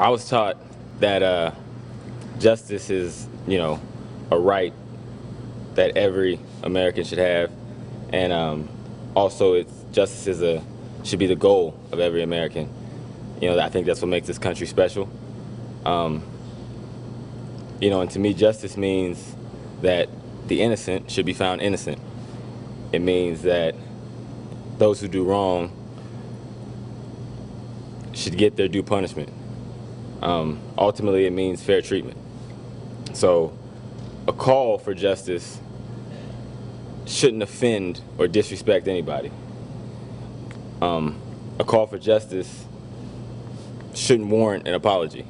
I was taught that justice is, a right that every American should have, and also justice should be the goal of every American. I think that's what makes this country special. Um, and to me, justice means that the innocent should be found innocent. It means that those who do wrong should get their due punishment. Ultimately, it means fair treatment. So a call for justice shouldn't offend or disrespect anybody. A call for justice shouldn't warrant an apology.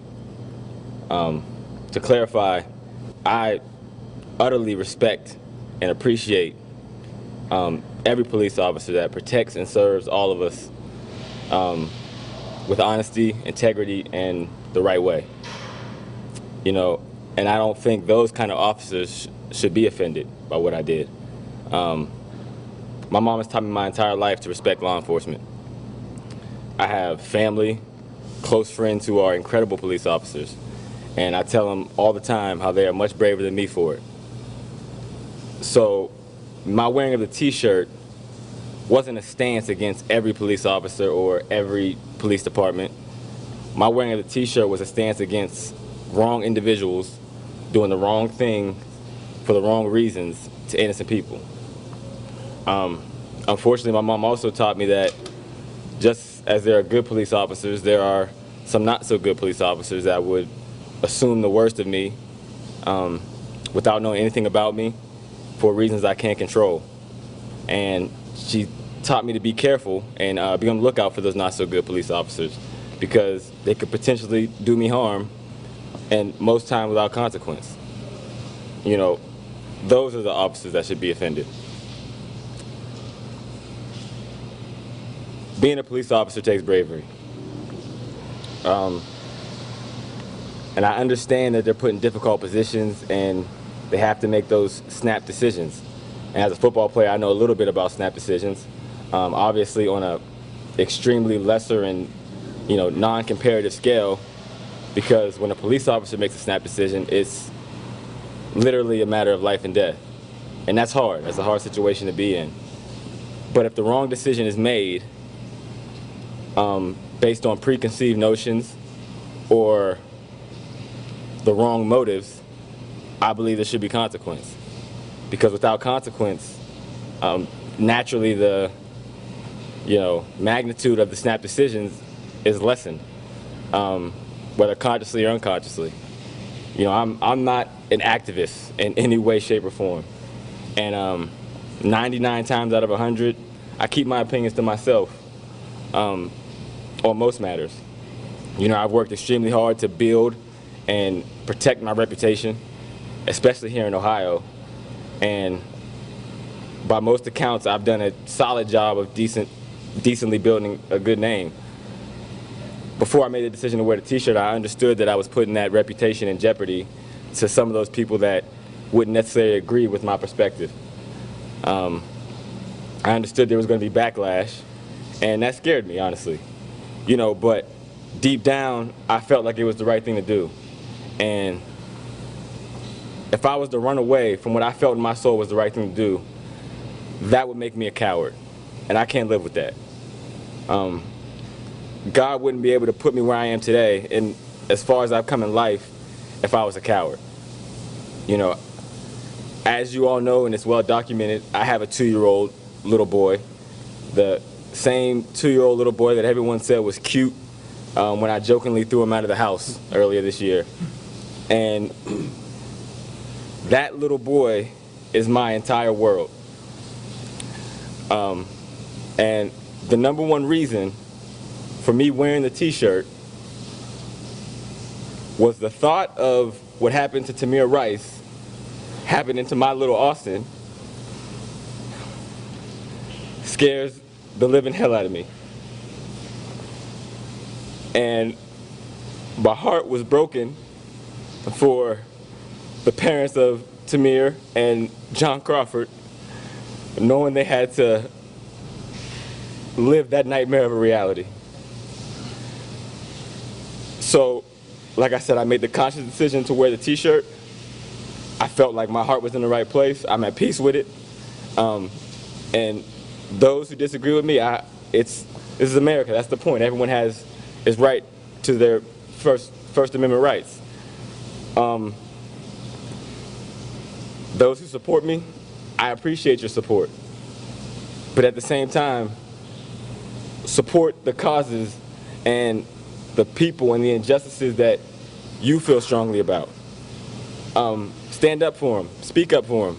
To clarify, I utterly respect and appreciate every police officer that protects and serves all of us with honesty, integrity, and the right way. And I don't think those kind of officers should be offended by what I did. My mom has taught me my entire life to respect law enforcement. I have family, close friends who are incredible police officers, and I tell them all the time how they are much braver than me for it. So my wearing of the t-shirt wasn't a stance against every police officer or every police department. My wearing of the t-shirt was a stance against wrong individuals doing the wrong thing for the wrong reasons to innocent people. Unfortunately, my mom also taught me that just as there are good police officers, there are some not so good police officers that would assume the worst of me without knowing anything about me for reasons I can't control. And she taught me to be careful and be on the lookout for those not so good police officers, because they could potentially do me harm, and most times without consequence. Those are the officers that should be offended. Being a police officer takes bravery. And I understand that they're put in difficult positions and they have to make those snap decisions. And as a football player, I know a little bit about snap decisions. Obviously on a extremely lesser and non-comparative scale, because when a police officer makes a snap decision, it's literally a matter of life and death. And that's hard. That's a hard situation to be in. But if the wrong decision is made based on preconceived notions or the wrong motives, I believe there should be consequence. Because without consequence, naturally the magnitude of the snap decisions is lessened, whether consciously or unconsciously. I'm not an activist in any way, shape, or form. And 99 times out of 100, I keep my opinions to myself on most matters. I've worked extremely hard to build and protect my reputation, especially here in Ohio. And by most accounts, I've done a solid job of decently building a good name. Before I made the decision to wear the t-shirt, I understood that I was putting that reputation in jeopardy to some of those people that wouldn't necessarily agree with my perspective. I understood there was going to be backlash, and that scared me, honestly. But deep down, I felt like it was the right thing to do. And if I was to run away from what I felt in my soul was the right thing to do, that would make me a coward. And I can't live with that. God wouldn't be able to put me where I am today, and as far as I've come in life, if I was a coward. As you all know, and it's well documented, I have a 2-year-old little boy. The same 2-year-old little boy that everyone said was cute when I jokingly threw him out of the house earlier this year. And that little boy is my entire world. And the number one reason for me wearing the t-shirt was the thought of what happened to Tamir Rice happening to my little Austin scares the living hell out of me. And my heart was broken for the parents of Tamir and John Crawford, knowing they had to live that nightmare of a reality. So like I said, I made the conscious decision to wear the t-shirt. I felt like my heart was in the right place. I'm at peace with it. And those who disagree with me, this is America. That's the point. Everyone is right to their First Amendment rights. Those who support me, I appreciate your support. But at the same time, support the causes and the people and the injustices that you feel strongly about. Stand up for them. Speak up for them.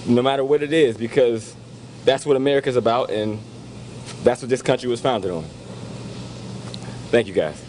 No matter what it is, because that's what America's about, and that's what this country was founded on. Thank you, guys.